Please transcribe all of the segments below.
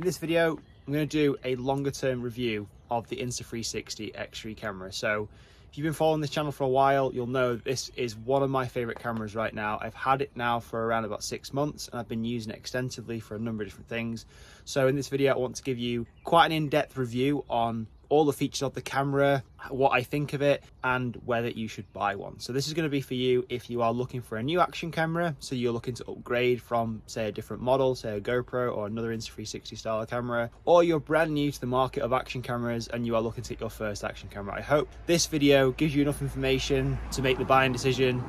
In this video, I'm going to do a longer term review of the Insta360 X3 camera. So if you've been following this channel for a while, you'll know this is one of my favorite cameras right now. I've had it now for around about 6 months and I've been using it extensively for a number of different things. So in this video, I want to give you quite an in-depth review on all the features of the camera, what I think of it, and whether you should buy one. So this is going to be for you if you are looking for a new action camera, so you're looking to upgrade from, say, a different model, say a GoPro or another Insta360 style camera, or you're brand new to the market of action cameras and you are looking to get your first action camera. I hope this video gives you enough information to make the buying decision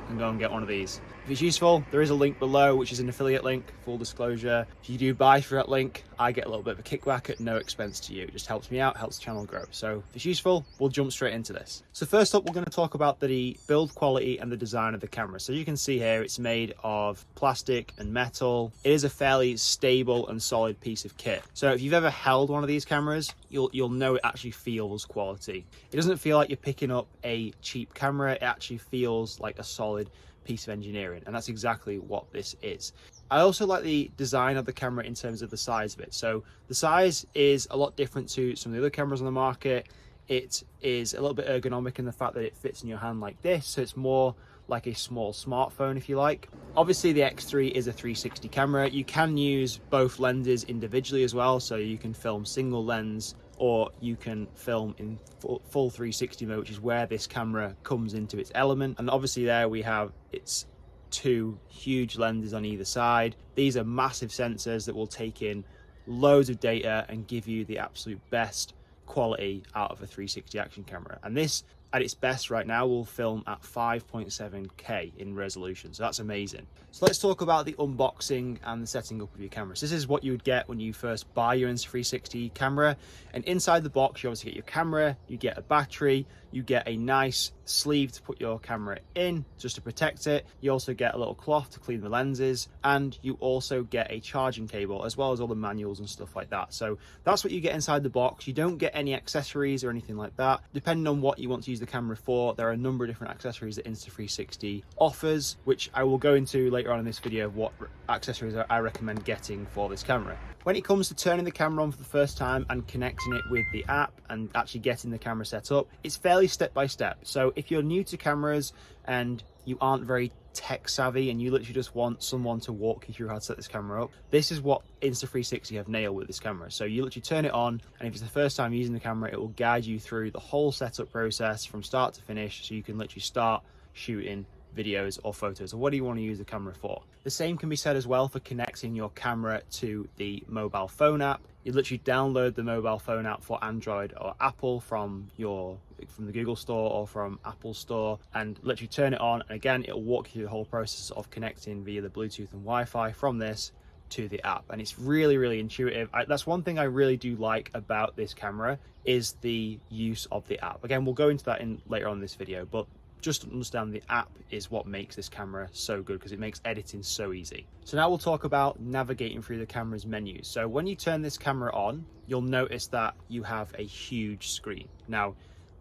and go and get one of these. If it's useful, there is a link below, which is an affiliate link, full disclosure. If you do buy through that link, I get a little bit of a kickback at no expense to you. It just helps me out, helps the channel grow. So if it's useful, we'll jump straight into this. So first up, we're going to talk about the build quality and the design of the camera. So you can see here, it's made of plastic and metal. It is a fairly stable and solid piece of kit. So if you've ever held one of these cameras, you'll know it actually feels quality. It doesn't feel like you're picking up a cheap camera. It actually feels like a solid piece of engineering, and that's exactly what this is. I also like the design of the camera in terms of the size of it. So the size is a lot different to some of the other cameras on the market. It is a little bit ergonomic in the fact that it fits in your hand like this, so it's more like a small smartphone, if you like. Obviously the X3 is a 360 camera. You can use both lenses individually as well, so you can film single lens or you can film in full 360 mode, which is where this camera comes into its element. And obviously there we have its two huge lenses on either side. These are massive sensors that will take in loads of data and give you the absolute best quality out of a 360 action camera. And this, at its best right now, will film at 5.7K in resolution, so that's amazing. So let's talk about the unboxing and the setting up of your camera. So this is what you would get when you first buy your Insta360 camera, and inside the box you obviously get your camera, you get a battery, you get a nice sleeve to put your camera in just to protect it. You also get a little cloth to clean the lenses, and you also get a charging cable as well as all the manuals and stuff like that. So that's what you get inside the box. You don't get any accessories or anything like that. Depending on what you want to use the camera for, there are a number of different accessories that Insta360 offers, which I will go into later on in this video of what accessories I recommend getting for this camera. When it comes to turning the camera on for the first time and connecting it with the app and actually getting the camera set up, it's fairly step by step. So if you're new to cameras and you aren't very tech savvy and you literally just want someone to walk you through how to set this camera up, this is what Insta360 have nailed with this camera. So you literally turn it on, and if it's the first time using the camera, it will guide you through the whole setup process from start to finish, so you can literally start shooting videos or photos or what do you want to use the camera for. The same can be said as well for connecting your camera to the mobile phone app. You literally download the mobile phone app for Android or Apple from the Google store or from Apple store, and literally turn it on, and again it'll walk you through the whole process of connecting via the Bluetooth and Wi-Fi from this to the app. And it's really intuitive. That's one thing I really do like about this camera, is the use of the app. Again, we'll go into that in later on in this video, but just to understand, the app is what makes this camera so good, because it makes editing so easy. So now we'll talk about navigating through the camera's menus. So when you turn this camera on, you'll notice that you have a huge screen. Now,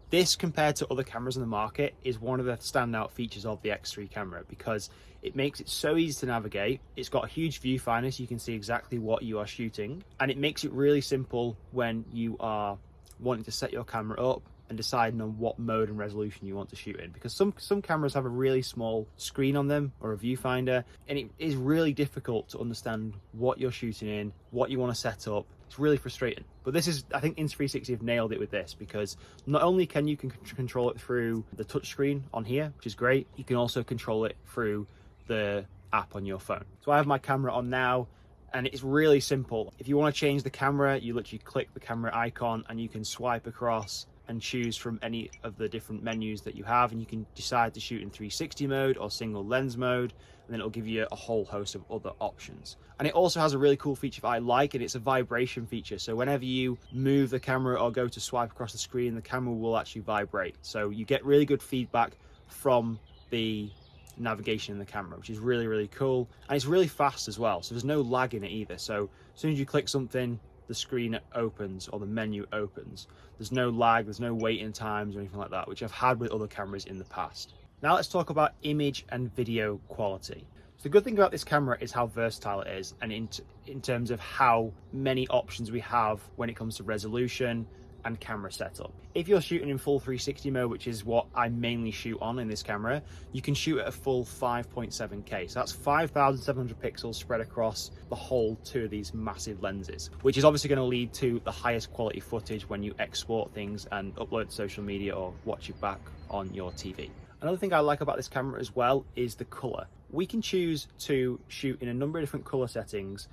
this, compared to other cameras on the market, is one of the standout features of the X3 camera, because it makes it so easy to navigate. It's got a huge viewfinder, so you can see exactly what you are shooting, and it makes it really simple when you are wanting to set your camera up and deciding on what mode and resolution you want to shoot in, because some cameras have a really small screen on them or a viewfinder, and it is really difficult to understand what you're shooting in, what you want to set up. It's really frustrating. But this is, I think Insta360 have nailed it with this, because not only can you control it through the touchscreen on here, which is great, you can also control it through the app on your phone. So I have my camera on now, and it's really simple. If you want to change the camera, you literally click the camera icon and you can swipe across and choose from any of the different menus that you have, and you can decide to shoot in 360 mode or single lens mode, and then it'll give you a whole host of other options. And it also has a really cool feature that I like, and it's a vibration feature. So whenever you move the camera or go to swipe across the screen, the camera will actually vibrate. So you get really good feedback from the navigation in the camera, which is really cool. And it's really fast as well, so there's no lag in it either. So as soon as you click something, the screen opens or the menu opens. There's no lag, there's no waiting times or anything like that, which I've had with other cameras in the past. Now let's talk about image and video quality. So the good thing about this camera is how versatile it is, and in terms of how many options we have when it comes to resolution and camera setup. If you're shooting in full 360 mode, which is what I mainly shoot on in this camera, you can shoot at a full 5.7K. So that's 5,700 pixels spread across the whole two of these massive lenses, which is obviously going to lead to the highest quality footage when you export things and upload to social media or watch it back on your TV. Another thing I like about this camera as well is the color. We can choose to shoot in a number of different color settings,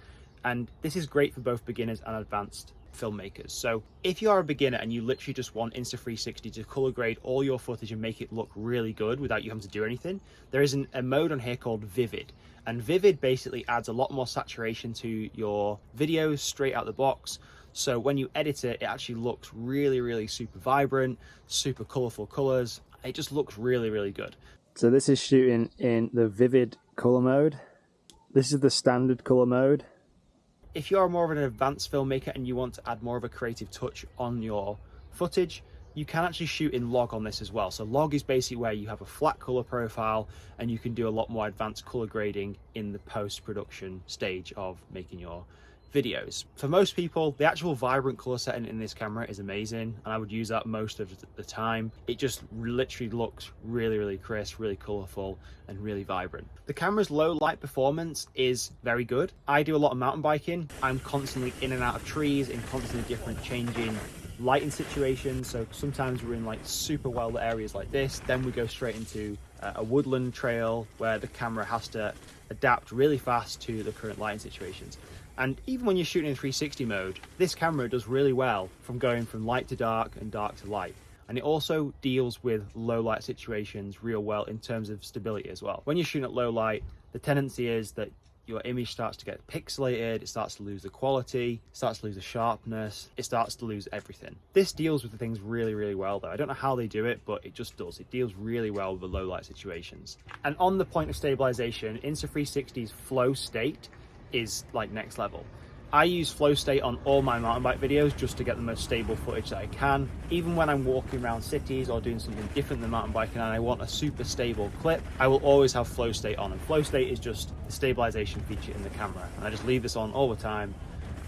and this is great for both beginners and advanced filmmakers. So if you are a beginner and you literally just want Insta360 to color grade all your footage and make it look really good without you having to do anything, there is a mode on here called Vivid. And Vivid basically adds a lot more saturation to your videos straight out the box. So when you edit it, it actually looks really, really super vibrant, super colorful colors. It just looks really, really good. So this is shooting in the Vivid color mode. This is the standard color mode. If you're more of an advanced filmmaker and you want to add more of a creative touch on your footage, you can actually shoot in log on this as well. So log is basically where you have a flat color profile and you can do a lot more advanced color grading in the post-production stage of making your videos. For most people, the actual vibrant color setting in this camera is amazing, and I would use that most of the time. It just literally looks really, really crisp, really colorful, and really vibrant. The camera's low light performance is very good. I do a lot of mountain biking. I'm constantly in and out of trees in constantly different changing lighting situations. So sometimes we're in like super well-lit areas like this, then we go straight into a woodland trail where the camera has to adapt really fast to the current lighting situations. And even when you're shooting in 360 mode, this camera does really well from going from light to dark and dark to light. And it also deals with low light situations real well in terms of stability as well. When you're shooting at low light, the tendency is that your image starts to get pixelated, it starts to lose the quality, it starts to lose the sharpness, it starts to lose everything. This deals with the things really, really well though. I don't know how they do it, but it just does. It deals really well with the low light situations. And on the point of stabilization, Insta360's flow state is like next level. I use flow state on all my mountain bike videos just to get the most stable footage that I can. Even when I'm walking around cities or doing something different than mountain biking and I want a super stable clip, I will always have flow state on. And flow state is just the stabilization feature in the camera. And I just leave this on all the time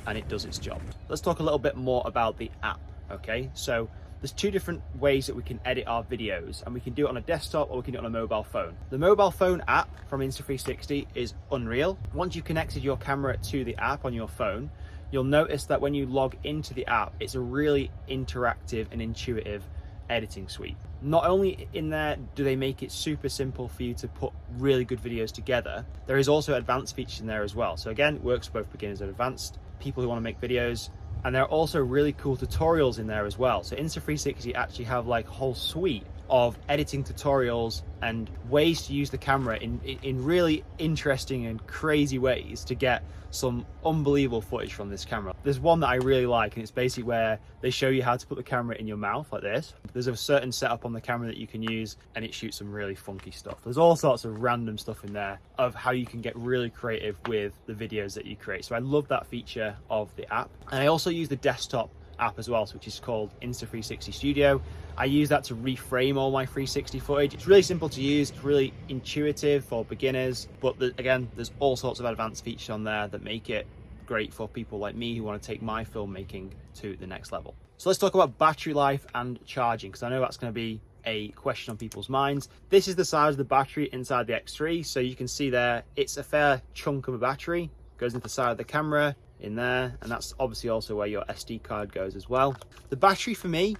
and it does its job. Let's talk a little bit more about the app, okay? So there's two different ways that we can edit our videos, and we can do it on a desktop or we can do it on a mobile phone. The mobile phone app from Insta360 is unreal. Once you've connected your camera to the app on your phone, you'll notice that when you log into the app, it's a really interactive and intuitive editing suite. Not only in there do they make it super simple for you to put really good videos together, there is also advanced features in there as well. So again, it works for both beginners and advanced people who want to make videos. And there are also really cool tutorials in there as well. So Insta360 actually have like a whole suite of editing tutorials and ways to use the camera in really interesting and crazy ways to get some unbelievable footage from this camera. There's one that I really like, and it's basically where they show you how to put the camera in your mouth like this. There's a certain setup on the camera that you can use and it shoots some really funky stuff. There's all sorts of random stuff in there of how you can get really creative with the videos that you create. So I love that feature of the app. And I also use the desktop app as well, which is called Insta360 Studio. I use that to reframe all my 360 footage. It's really simple to use, it's really intuitive for beginners, but again, there's all sorts of advanced features on there that make it great for people like me who want to take my filmmaking to the next level. So let's talk about battery life and charging, because I know that's going to be a question on people's minds. This is the size of the battery inside the X3, so you can see there, it's a fair chunk of a battery, goes into the side of the camera, in there, and that's obviously also where your SD card goes as well. The battery for me,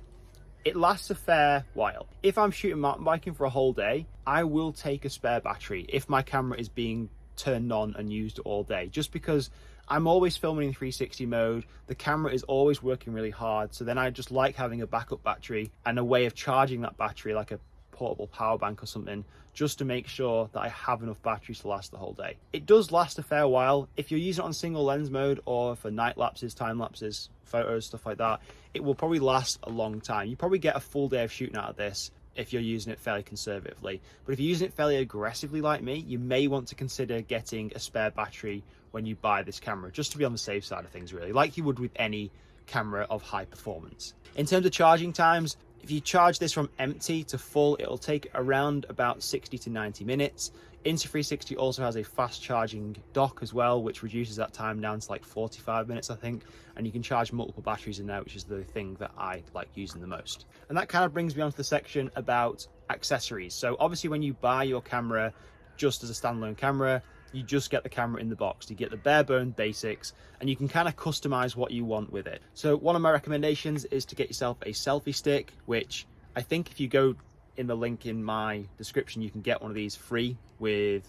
it lasts a fair while. If I'm shooting mountain biking for a whole day, I will take a spare battery if my camera is being turned on and used all day, just because I'm always filming in 360 mode, the camera is always working really hard, so then I just like having a backup battery and a way of charging that battery like a portable power bank or something, just to make sure that I have enough batteries to last the whole day. It does last a fair while. If you're using it on single lens mode or for night lapses, time lapses, photos, stuff like that, it will probably last a long time. You probably get a full day of shooting out of this if you're using it fairly conservatively. But if you're using it fairly aggressively like me, you may want to consider getting a spare battery when you buy this camera, just to be on the safe side of things really, like you would with any camera of high performance. In terms of charging times, If you charge this from empty to full, it'll take around about 60 to 90 minutes. Insta360 also has a fast charging dock as well, which reduces that time down to like 45 minutes, I think. And you can charge multiple batteries in there, which is the thing that I like using the most. And that kind of brings me on to the section about accessories. So obviously when you buy your camera just as a standalone camera, you just get the camera in the box. You get the bare bone basics, and you can kind of customize what you want with it. So one of my recommendations is to get yourself a selfie stick, which I think if you go in the link in my description, you can get one of these free with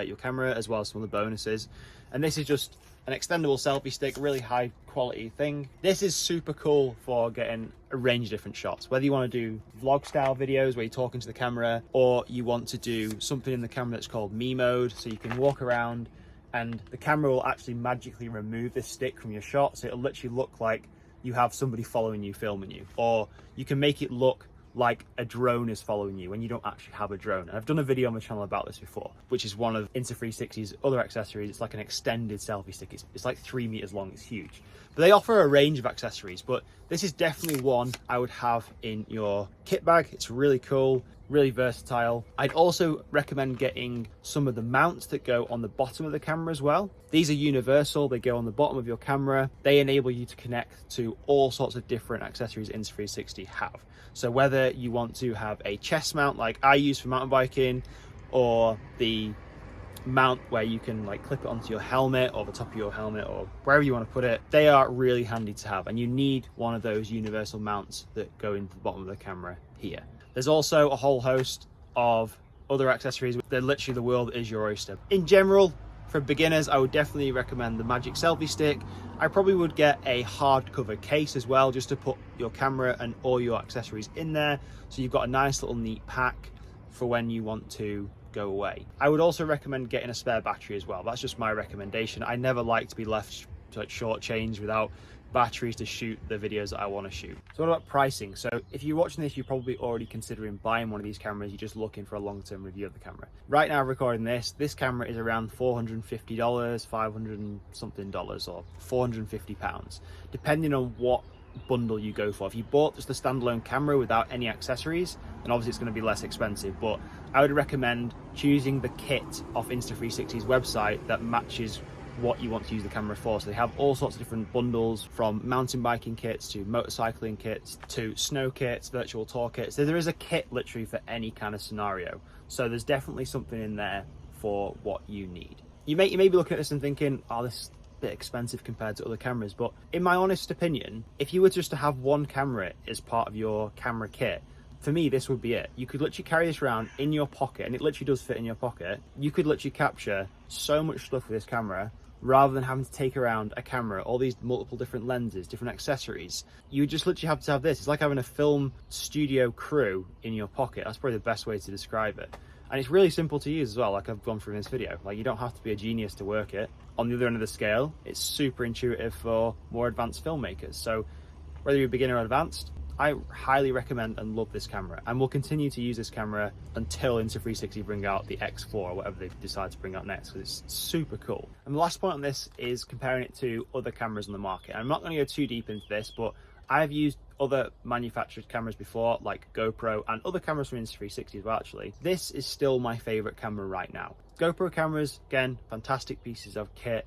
your camera, as well as some of the bonuses. And this is just an extendable selfie stick, really high quality thing. This is super cool for getting a range of different shots, whether you want to do vlog style videos where you're talking to the camera, or you want to do something in the camera that's called me mode, so you can walk around and the camera will actually magically remove this stick from your shot, so it'll literally look like you have somebody following you, filming you. Or you can make it look like a drone is following you when you don't actually have a drone. And I've done a video on my channel about this before, which is one of Insta360's other accessories. It's like an extended selfie stick. It's like 3 meters long, it's huge. But they offer a range of accessories, but this is definitely one I would have in your kit bag. It's really cool, really versatile. I'd also recommend getting some of the mounts that go on the bottom of the camera as well. These are universal, they go on the bottom of your camera. They enable you to connect to all sorts of different accessories Insta360 have. So whether you want to have a chest mount like I use for mountain biking, or the mount where you can like clip it onto your helmet or the top of your helmet or wherever you want to put it, they are really handy to have, and you need one of those universal mounts that go into the bottom of the camera here. There's also a whole host of other accessories. They're literally, the world is your oyster. In general, for beginners, I would definitely recommend the Magic Selfie Stick. I probably would get a hardcover case as well, just to put your camera and all your accessories in there, so you've got a nice little neat pack for when you want to go away. I would also recommend getting a spare battery as well. That's just my recommendation. I never like to be left like shortchanged without batteries to shoot the videos that I want to shoot. So what about pricing? So if you're watching this, you're probably already considering buying one of these cameras. You're just looking for a long-term review of the camera. Right now, recording this camera is around $450, 500 and something dollars, or £450, depending on what bundle you go for. If you bought just the standalone camera without any accessories, then obviously it's going to be less expensive, but I would recommend choosing the kit off Insta360's website that matches what you want to use the camera for. So they have all sorts of different bundles, from mountain biking kits to motorcycling kits to snow kits, virtual tour kits. So there is a kit literally for any kind of scenario. So there's definitely something in there for what you need. You may be looking at this and thinking, oh, this is a bit expensive compared to other cameras, but in my honest opinion, if you were just to have one camera as part of your camera kit, for me, this would be it. You could literally carry this around in your pocket, and it literally does fit in your pocket. You could literally capture so much stuff with this camera, rather than having to take around a camera, all these multiple different lenses, different accessories. You just literally have to have this. It's like having a film studio crew in your pocket. That's probably the best way to describe it. And it's really simple to use as well, like I've gone through in this video. Like, you don't have to be a genius to work it. On the other end of the scale, it's super intuitive for more advanced filmmakers. So whether you're a beginner or advanced, I highly recommend and love this camera, and we'll continue to use this camera until Insta360 bring out the X4 or whatever they decide to bring out next, because it's super cool. And the last point on this is comparing it to other cameras on the market. I'm not going to go too deep into this, but I've used other manufactured cameras before, like GoPro and other cameras from Insta360 as well, actually. This is still my favorite camera right now. GoPro cameras, again, fantastic pieces of kit.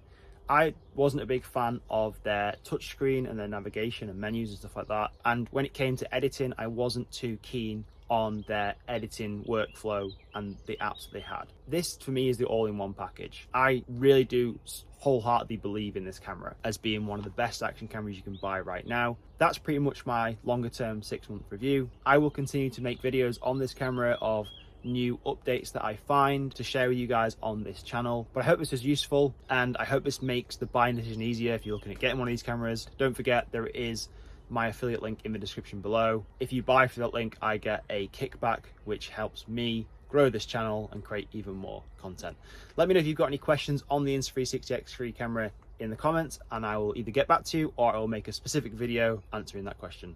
I wasn't a big fan of their touchscreen and their navigation and menus and stuff like that. And when it came to editing, I wasn't too keen on their editing workflow and the apps that they had. This, for me, is the all-in-one package. I really do wholeheartedly believe in this camera as being one of the best action cameras you can buy right now. That's pretty much my longer-term 6-month review. I will continue to make videos on this camera of new updates that I find to share with you guys on this channel. But I hope this is useful, and I hope this makes the buying decision easier if you're looking at getting one of these cameras. Don't forget, there is my affiliate link in the description below. If you buy through that link, I get a kickback, which helps me grow this channel and create even more content. Let me know if you've got any questions on the Insta360 X3 camera in the comments, and I will either get back to you or I will make a specific video answering that question.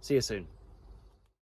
See you soon.